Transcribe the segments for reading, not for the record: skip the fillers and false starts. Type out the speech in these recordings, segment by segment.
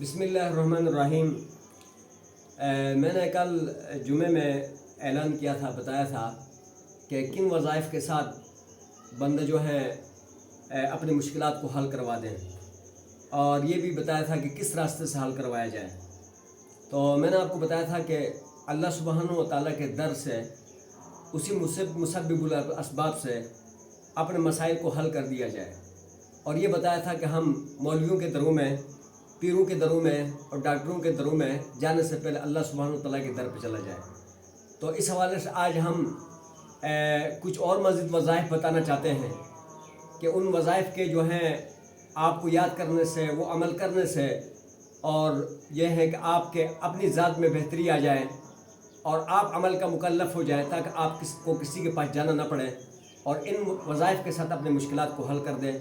بسم اللہ الرحمن الرحیم۔ میں نے کل جمعے میں اعلان کیا تھا، بتایا تھا کہ کن وظائف کے ساتھ بندے جو ہیں اپنی مشکلات کو حل کروا دیں، اور یہ بھی بتایا تھا کہ کس راستے سے حل کروایا جائے۔ تو میں نے آپ کو بتایا تھا کہ اللہ سبحانہ و تعالیٰ کے در سے، اسی مسبب الاسباب سے اپنے مسائل کو حل کر دیا جائے، اور یہ بتایا تھا کہ ہم مولویوں کے دروں میں، پیروں کے دروں میں اور ڈاکٹروں کے دروں میں جانے سے پہلے اللہ سبحانہ و تعالیٰ کے در پہ چلا جائے۔ تو اس حوالے سے آج ہم کچھ اور مزید وظائف بتانا چاہتے ہیں کہ ان وظائف کے جو ہیں آپ کو یاد کرنے سے، وہ عمل کرنے سے، اور یہ ہے کہ آپ کے اپنی ذات میں بہتری آ جائے اور آپ عمل کا مکلف ہو جائے، تاکہ آپ کسی کے پاس جانا نہ پڑے، اور ان وظائف کے ساتھ اپنے مشکلات کو حل کر دیں۔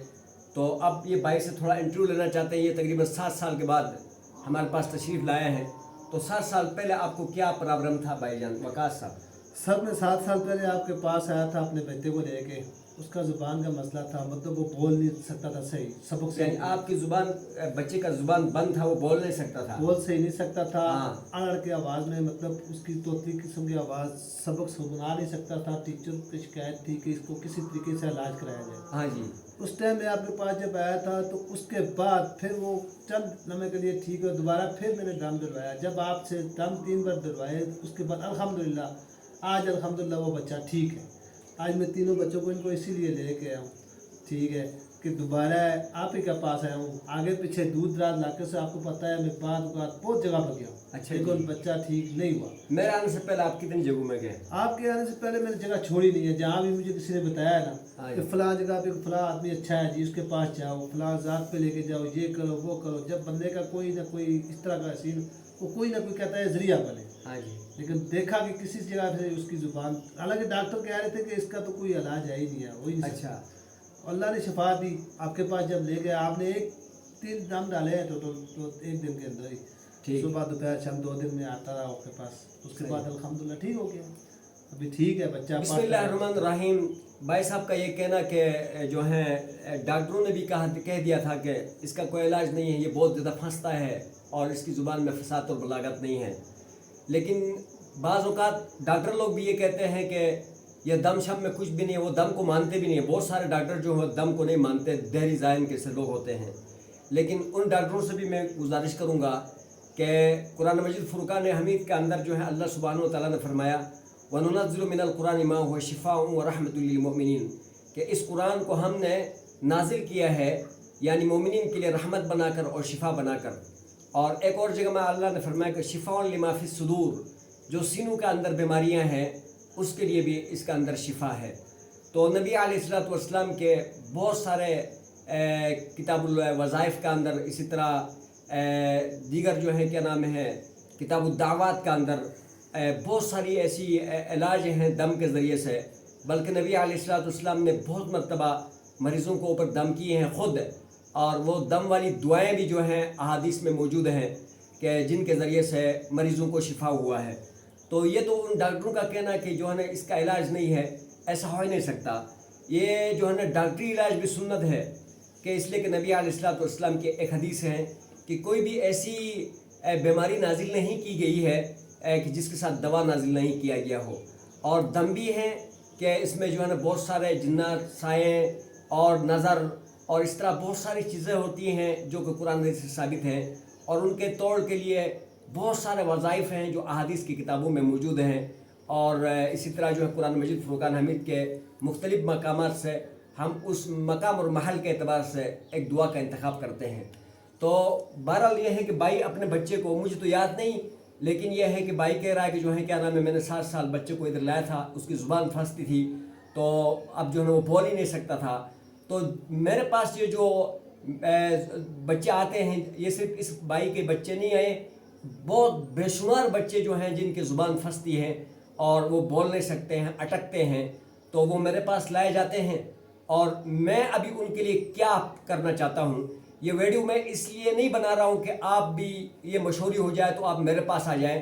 تو اب یہ بھائی سے تھوڑا انٹرویو لینا چاہتے ہیں۔ یہ تقریباً 7 سال کے بعد ہمارے پاس تشریف لائے ہیں۔ تو 7 سال پہلے آپ کو کیا پرابلم تھا بھائی جان وقاص صاحب؟ سر میں 7 سال پہلے آپ کے پاس آیا تھا اپنے بیٹے کو لے کے، اس کا زبان کا مسئلہ تھا، مطلب وہ بول نہیں سکتا تھا صحیح، سبق سے یعنی آپ کی زبان، بچے کا زبان بند تھا، وہ بول نہیں سکتا تھا، بول صحیح نہیں سکتا تھا، ہاں۔ اڑ کے آواز میں، مطلب اس کی توتی قسم کی آواز، سبق سنا نہیں سکتا تھا۔ ٹیچر کی شکایت تھی کہ اس کو کسی طریقے سے علاج کرایا جائے۔ ہاں جی۔ اس ٹائم میں آپ کے پاس جب آیا تھا تو اس کے بعد پھر وہ چند لمحے کے لیے ٹھیک ہے، دوبارہ پھر میں نے دم دلوایا۔ جب آپ سے دم 3 بار دلوائے، اس کے بعد الحمدللہ آج الحمدللہ وہ بچہ ٹھیک ہے۔ آج میں تینوں بچوں کو ان کو اسی لیے لے کے آیا ہوں، ٹھیک ہے، کہ دوبارہ آپ ہی کے پاس آیا ہوں۔ آگے پیچھے دور دراز علاقے سے آپ کو پتہ ہے میں بہت جگہ پر گیا ہوں، اچھا لیکن جی۔ بچہ ٹھیک نہیں ہوا۔ میرے آنے سے پہلے آپ کتنی جگہوں میں گئے؟ آپ کے آنے سے پہلے میں نے جگہ چھوڑی نہیں ہے، جہاں بھی مجھے کسی نے بتایا نا ہاں کہ جی۔ فلاں جگہ پہ فلاں آدمی اچھا ہے جی، اس کے پاس جاؤ، فلاں ذات پہ لے کے جاؤ، یہ کرو وہ کرو، جب بندے کا کوئی نہ کوئی اس طرح کا سین، وہ کوئی نہ کوئی کہتا ہے ذریعہ بنے۔ ہاں جی۔ لیکن دیکھا کہ کسی جگہ سے اس کی زبان، حالانکہ ڈاکٹر کہہ رہے تھے کہ اس کا تو کوئی علاج ہے ہی نہیں ہے، وہی نہیں سکتا۔ اچھا۔ اللہ نے شفا دی۔ آپ کے پاس جب لے گیا، آپ نے 3 دم ڈالے ہیں تو 1 دن کے اندر ہی، ٹھیک۔ صبح دوپہر شام 2 دن میں آتا رہا آپ کے پاس۔ اس کے بعد الحمدللہ ٹھیک ہو گیا، ابھی ٹھیک ہے بچہ۔ بسم اللہ الرحمن الرحیم۔ بھائی صاحب کا یہ کہنا کہ جو ہے ڈاکٹروں نے بھی کہہ دیا تھا کہ اس کا کوئی علاج نہیں ہے، یہ بہت زیادہ پھنستا ہے اور اس کی زبان میں فصاحت اور بلاغت نہیں ہے، لیکن بعض اوقات ڈاکٹر لوگ بھی یہ کہتے ہیں کہ یہ دم شم میں کچھ بھی نہیں ہے، وہ دم کو مانتے بھی نہیں ہیں۔ بہت سارے ڈاکٹر جو ہیں دم کو نہیں مانتے، دہری ذہن کے سے لوگ ہوتے ہیں، لیکن ان ڈاکٹروں سے بھی میں گزارش کروں گا کہ قرآن مجید فرقان حمید کے اندر جو ہے اللہ سبحانہ و تعالیٰ نے فرمایا وَنُنَزِّلُ مِنَ الْقُرْآنِ مَا هُوَ شِفَاءٌ وَرَحْمَةٌ لِّلْمُؤْمِنِينَ، کہ اس قرآن کو ہم نے نازل کیا ہے یعنی مومنین کے لیے رحمت بنا کر اور شفا بنا کر۔ اور ایک اور جگہ میں اللہ نے فرمایا کہ شِفَاءٌ لِّمَا فِي الصُّدُورِ، جو سینوں کے اندر بیماریاں ہیں اس کے لیے بھی اس کا اندر شفا ہے۔ تو نبی علیہ السلام کے بہت سارے کتاب الوظائف کا اندر، اسی طرح دیگر جو ہے کیا نام ہے کتاب الدعوات کا اندر بہت ساری ایسی علاج ہیں دم کے ذریعے سے، بلکہ نبی علیہ السلام نے بہت مرتبہ مریضوں کو اوپر دم کیے ہیں خود، اور وہ دم والی دعائیں بھی جو ہیں احادیث میں موجود ہیں کہ جن کے ذریعے سے مریضوں کو شفا ہوا ہے۔ تو یہ تو ان ڈاکٹروں کا کہنا ہے کہ جو ہے نا اس کا علاج نہیں ہے، ایسا ہو ہی نہیں سکتا۔ یہ جو ہے نا ڈاکٹری علاج بھی سنت ہے، کہ اس لیے کہ نبی علیہ السلام کی ایک حدیث ہے کہ کوئی بھی ایسی بیماری نازل نہیں کی گئی ہے کہ جس کے ساتھ دوا نازل نہیں کیا گیا ہو۔ اور دم بھی ہے کہ اس میں جو ہے نا بہت سارے جنات، سائیں اور نظر اور اس طرح بہت ساری چیزیں ہوتی ہیں جو کہ قرآن حدیث سے ثابت ہیں، اور ان کے توڑ کے لیے بہت سارے وظائف ہیں جو احادیث کی کتابوں میں موجود ہیں۔ اور اسی طرح جو ہے قرآن مجید فرقان حمید کے مختلف مقامات سے ہم اس مقام اور محل کے اعتبار سے ایک دعا کا انتخاب کرتے ہیں۔ تو بہرحال یہ ہے کہ بھائی اپنے بچے کو، مجھے تو یاد نہیں، لیکن یہ ہے کہ بھائی کہہ رہا ہے کہ جو ہے کیا نام ہے میں نے 7 سال بچے کو ادھر لایا تھا، اس کی زبان پھنستی تھی، تو اب جو ہے وہ بول ہی نہیں سکتا تھا۔ تو میرے پاس یہ جو بچے آتے ہیں، یہ صرف اس بھائی کے بچے نہیں آئے، بہت بے شمار بچے جو ہیں جن کی زبان پھنستی ہے اور وہ بول نہیں سکتے ہیں، اٹکتے ہیں، تو وہ میرے پاس لائے جاتے ہیں۔ اور میں ابھی ان کے لیے کیا کرنا چاہتا ہوں، یہ ویڈیو میں اس لیے نہیں بنا رہا ہوں کہ آپ بھی یہ مشہوری ہو جائے تو آپ میرے پاس آ جائیں،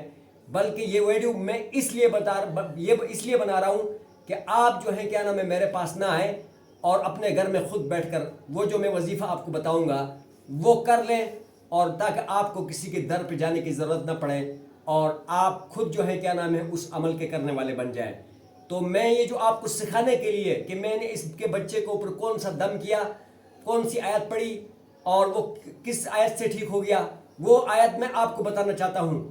بلکہ یہ ویڈیو میں اس لیے بنا رہا ہوں کہ آپ جو ہے کیا نام ہے میرے پاس نہ آئیں اور اپنے گھر میں خود بیٹھ کر وہ جو میں وظیفہ آپ کو بتاؤں گا وہ کر لیں، اور تاکہ آپ کو کسی کے در پہ جانے کی ضرورت نہ پڑے اور آپ خود جو ہے کیا نام ہے اس عمل کے کرنے والے بن جائیں. تو میں یہ جو آپ کو سکھانے کے لیے کہ میں نے اس کے بچے کو اوپر کون سا دم کیا, کون سی آیت پڑھی اور وہ کس آیت سے ٹھیک ہو گیا, وہ آیت میں آپ کو بتانا چاہتا ہوں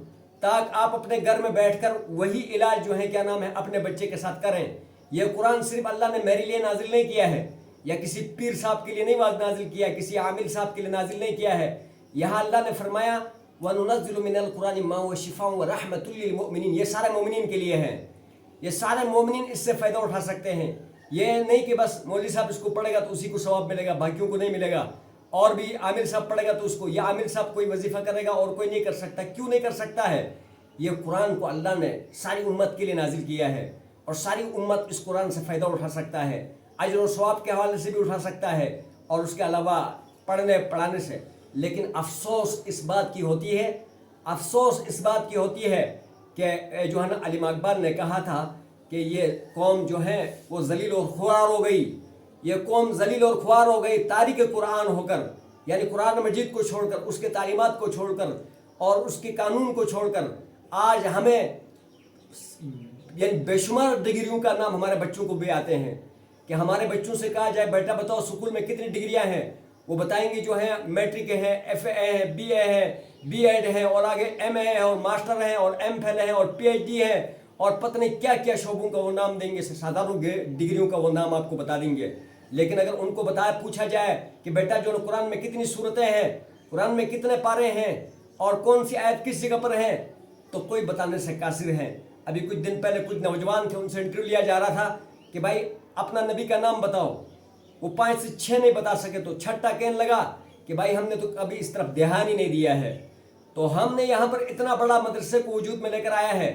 تاکہ آپ اپنے گھر میں بیٹھ کر وہی علاج جو ہے کیا نام ہے اپنے بچے کے ساتھ کریں. یہ قرآن صرف اللہ نے میرے لیے نازل نہیں کیا ہے یا کسی پیر صاحب کے لیے نہیں نازل کیا, کسی عامل صاحب کے لیے نازل نہیں کیا ہے. یہاں اللہ نے فرمایا وَنُنَزِّلُ مِنَ الْقُرْآنِ مَا هُوَ شِفَاءٌ وَرَحْمَةٌ لِّلْمُؤْمِنِينَ. یہ سارے مومنین کے لیے ہیں, یہ سارے مومنین اس سے فائدہ اٹھا سکتے ہیں. یہ نہیں کہ بس مولوی صاحب اس کو پڑھے گا تو اسی کو ثواب ملے گا, باقیوں کو نہیں ملے گا, اور بھی عامل صاحب پڑھے گا تو اس کو, یا عامل صاحب کوئی وظیفہ کرے گا اور کوئی نہیں کر سکتا. کیوں نہیں کر سکتا ہے؟ یہ قرآن کو اللہ نے ساری امت کے لیے نازل کیا ہے اور ساری امت اس قرآن سے فائدہ اٹھا سکتا ہے, اجر و ثواب کے حوالے سے بھی اٹھا سکتا ہے اور اس کے علاوہ پڑھنے پڑھانے سے. لیکن افسوس اس بات کی ہوتی ہے, افسوس اس بات کی ہوتی ہے کہ جو ہے نا علیم اقبال نے کہا تھا کہ یہ قوم جو ہے وہ ذلیل اور خوار ہو گئی, یہ قوم ذلیل اور خوار ہو گئی تاریک قرآن ہو کر, یعنی قرآن مجید کو چھوڑ کر, اس کے تعلیمات کو چھوڑ کر اور اس کے قانون کو چھوڑ کر. آج ہمیں یعنی بے شمار ڈگریوں کا نام ہمارے بچوں کو بھی آتے ہیں کہ ہمارے بچوں سے کہا جائے بیٹا بتاؤ اسکول میں کتنی ڈگریاں ہیں, وہ بتائیں گے جو ہیں میٹرک ہے, ایف اے ہے, بی اے ہے, بی ایڈ ہے, اور آگے ایم اے ہے اور ماسٹر ہے اور ایم فل ہے اور پی ایچ ڈی ہے اور پتہ نہیں کیا کیا شعبوں کا وہ نام دیں گے, سادھارن ڈگریوں کا وہ نام آپ کو بتا دیں گے. لیکن اگر ان کو پوچھا جائے کہ بیٹا جو قرآن میں کتنی صورتیں ہیں, قرآن میں کتنے پارے ہیں اور کون سی آیت کس جگہ پر ہے, تو کوئی بتانے سے قاصر ہے. ابھی کچھ دن پہلے کچھ نوجوان تھے, ان سے انٹرویو لیا جا رہا تھا کہ بھائی اپنا نبی کا نام بتاؤ. وہ 5 سے 6 نہیں بتا سکے تو چھٹا کہنے لگا کہ بھائی ہم نے تو کبھی اس طرف دھیان ہی نہیں دیا ہے. تو ہم نے یہاں پر اتنا بڑا مدرسے کو وجود میں لے کر آیا ہے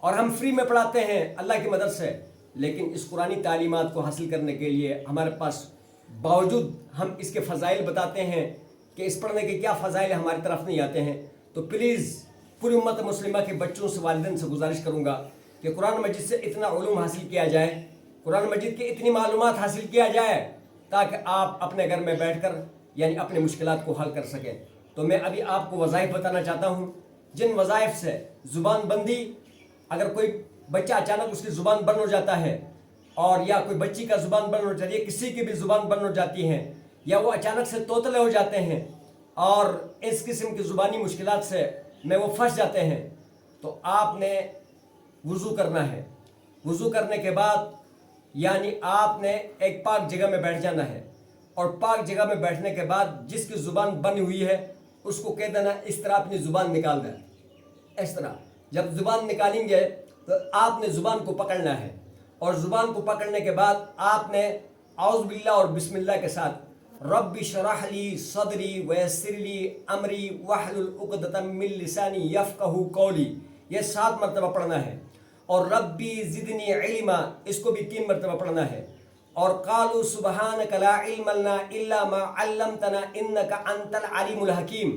اور ہم فری میں پڑھاتے ہیں اللہ کی مدد سے, لیکن اس قرآنی تعلیمات کو حاصل کرنے کے لیے ہمارے پاس باوجود ہم اس کے فضائل بتاتے ہیں کہ اس پڑھنے کے کیا فضائل ہماری طرف نہیں آتے ہیں. تو پلیز پوری امت مسلمہ کے بچوں سے, والدین سے گزارش کروں گا کہ قرآن مجید سے اتنا علوم حاصل کیا جائے, قرآن مجید کی اتنی معلومات حاصل کیا جائے تاکہ آپ اپنے گھر میں بیٹھ کر یعنی اپنے مشکلات کو حل کر سکیں. تو میں ابھی آپ کو وظائف بتانا چاہتا ہوں, جن وظائف سے زبان بندی, اگر کوئی بچہ اچانک اس کی زبان بند ہو جاتا ہے اور یا کوئی بچی کا زبان بند ہو جاتی ہے, کسی کی بھی زبان بند ہو جاتی ہے, یا وہ اچانک سے توتلے ہو جاتے ہیں اور اس قسم کی زبانی مشکلات سے میں وہ پھنس جاتے ہیں, تو آپ نے وضو کرنا ہے. وضو کرنے کے بعد یعنی آپ نے ایک پاک جگہ میں بیٹھ جانا ہے اور پاک جگہ میں بیٹھنے کے بعد جس کی زبان بنی ہوئی ہے اس کو کہہ دینا اس طرح اپنی زبان نکال دیں. اس طرح جب زبان نکالیں گے تو آپ نے زبان کو پکڑنا ہے اور زبان کو پکڑنے کے بعد آپ نے اعوذ باللہ اور بسم اللہ کے ساتھ رب اشرح لی صدری ویسر لی امری واحلل عقدۃ من لسانی یفقہوا قولی, یہ 7 مرتبہ پڑھنا ہے. اور ربی زدنی علما, اس کو بھی 3 مرتبہ پڑھنا ہے. اور قالوا سبحانک لا علم لنا الا ما علمتنا انک انت العلیم الحکیم,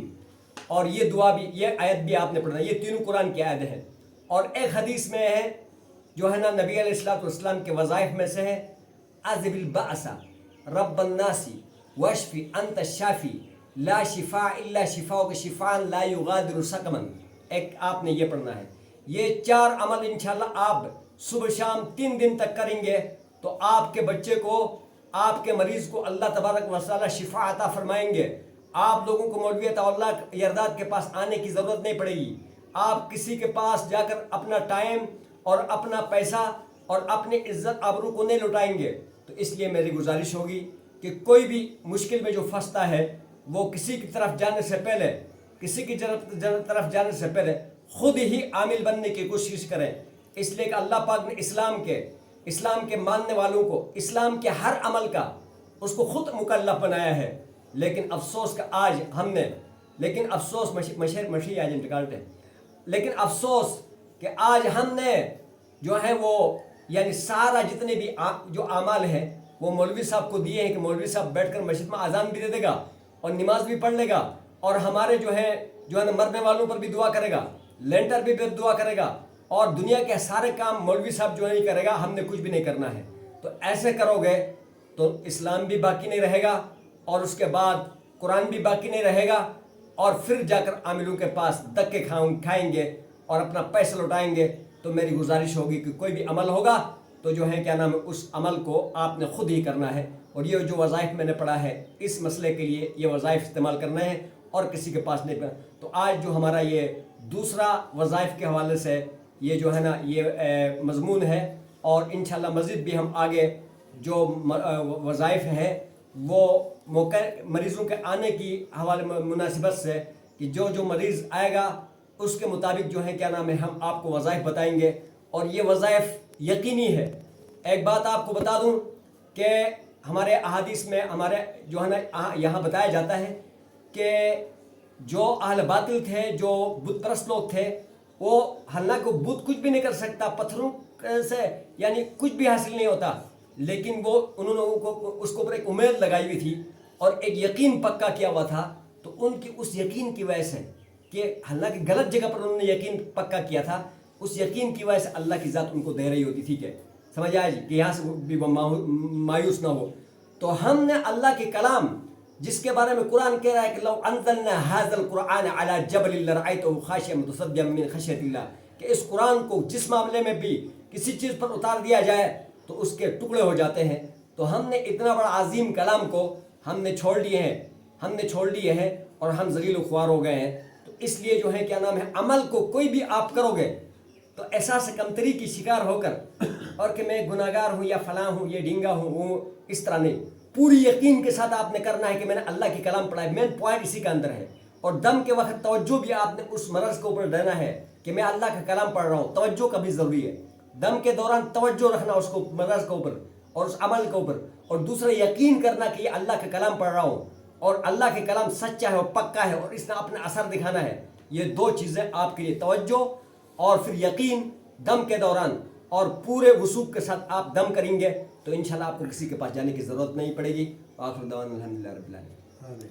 اور یہ دعا بھی, یہ آیت بھی آپ نے پڑھنا ہے. یہ تینوں قرآن کی آیت ہیں. اور ایک حدیث میں ہے جو ہے نا نبی علیہ الصلوۃ والسلام کے وظائف میں سے ہے اذهب البأس رب الناس واشفی انت الشافی لا شفاء الا شفاؤک شفاء لا یغادر سقما. ایک آپ نے یہ پڑھنا ہے. یہ 4 عمل انشاءاللہ آپ صبح شام 3 دن تک کریں گے تو آپ کے بچے کو, آپ کے مریض کو اللہ تبارک و تعالی شفا عطا فرمائیں گے. آپ لوگوں کو مولوی عطا اللہ یرداد کے پاس آنے کی ضرورت نہیں پڑے گی. آپ کسی کے پاس جا کر اپنا ٹائم اور اپنا پیسہ اور اپنی عزت آبرو کو نہیں لٹائیں گے. تو اس لیے میری گزارش ہوگی کہ کوئی بھی مشکل میں جو پھنستا ہے وہ کسی کی طرف جانے سے پہلے, کسی کی طرف جانے سے پہلے خود ہی عامل بننے کی کوشش کریں. اس لیے کہ اللہ پاک نے اسلام کے ماننے والوں کو اسلام کے ہر عمل کا اس کو خود مکلف بنایا ہے. لیکن افسوس کہ آج ہم نے, لیکن افسوس مشی آج انتقالتے ہیں, لیکن افسوس کہ آج ہم نے جو ہے وہ یعنی سارا جتنے بھی جو اعمال ہیں وہ مولوی صاحب کو دیے ہیں کہ مولوی صاحب بیٹھ کر مسجد میں اذان بھی دے دے گا اور نماز بھی پڑھ لے گا اور ہمارے جو ہے نا مرنے والوں پر بھی دعا کرے گا, لینٹر بھی دعا کرے گا, اور دنیا کے سارے کام مولوی صاحب جو نہیں کرے گا, ہم نے کچھ بھی نہیں کرنا ہے. تو ایسے کرو گے تو اسلام بھی باقی نہیں رہے گا اور اس کے بعد قرآن بھی باقی نہیں رہے گا. اور پھر جا کر عاملوں کے پاس دکے کھائیں گے اور اپنا پیسہ لوٹائیں گے، تو میری گزارش ہوگی کہ کوئی بھی عمل ہوگا تو جو ہے کیا نام ہے اس عمل کو آپ نے خود ہی کرنا ہے، اور یہ جو وظائف میں نے پڑھا ہے اس مسئلے کے لیے یہ وظائف استعمال کرنا ہے اور کسی کے پاس نہیں۔ تو آج جو ہمارا یہ دوسرا وظائف کے حوالے سے یہ جو ہے نا یہ مضمون ہے، اور انشاءاللہ مزید بھی ہم آگے جو وظائف ہیں وہ موقع مریضوں کے آنے کی حوالے مناسبت سے کہ جو مریض آئے گا اس کے مطابق جو ہے کیا نام ہے ہم آپ کو وظائف بتائیں گے، اور یہ وظائف یقینی ہے۔ ایک بات آپ کو بتا دوں کہ ہمارے احادیث میں ہمارے جو ہے نا یہاں بتایا جاتا ہے کہ جو اہل باطل تھے، جو بت پرست لوگ تھے، وہ حالانکہ بت کچھ بھی نہیں کر سکتا، پتھروں سے یعنی کچھ بھی حاصل نہیں ہوتا، لیکن انہوں نے اس کو اوپر ایک امید لگائی ہوئی تھی اور ایک یقین پکا کیا ہوا تھا، تو ان کی اس یقین کی وجہ سے کہ حالانکہ غلط جگہ پر انہوں نے یقین پکا کیا تھا، اس یقین کی وجہ سے اللہ کی ذات ان کو دے رہی ہوتی تھی کہ سمجھ آئے جی کہ یہاں سے بھی وہ مایوس نہ ہو۔ تو ہم نے اللہ کے کلام جس کے بارے میں قرآن کہہ رہا ہے کہ لو انزلنا هذا القرآن على جبل لرأيته خاشعا متصدعا من خشية اللہ، کہ اس قرآن کو جس معاملے میں بھی کسی چیز پر اتار دیا جائے تو اس کے ٹکڑے ہو جاتے ہیں۔ تو ہم نے اتنا بڑا عظیم کلام کو ہم نے چھوڑ لیے ہیں اور ہم ذلیل و خوار ہو گئے ہیں۔ تو اس لیے جو ہے کیا نام ہے عمل کو کوئی بھی آپ کرو گے تو احساس کمتری کی شکار ہو کر اور کہ میں گناہ گار ہوں یا فلاں ہوں، یہ ڈھنگا ہوں، اس طرح نہیں، پوری یقین کے ساتھ آپ نے کرنا ہے کہ میں نے اللہ کی کلام پڑھا ہے، مین پوائنٹ اسی کا اندر ہے۔ اور دم کے وقت توجہ بھی آپ نے اس مرض کے اوپر دینا ہے کہ میں اللہ کا کلام پڑھ رہا ہوں، توجہ کا بھی ضروری ہے۔ دم کے دوران توجہ رکھنا اس کو مرض کے اوپر اور اس عمل کے اوپر، اور دوسرا یقین کرنا کہ یہ اللہ کا کلام پڑھ رہا ہوں اور اللہ کے کلام سچا ہے اور پکا ہے اور اس نے اپنا اثر دکھانا ہے۔ یہ دو چیزیں آپ کے لیے، توجہ اور پھر یقین دم کے دوران، اور پورے وثوق کے ساتھ آپ دم کریں گے تو انشاءاللہ آپ کو کسی کے پاس جانے کی ضرورت نہیں پڑے گی۔ آخر دعوانا الحمدللہ رب العالمین۔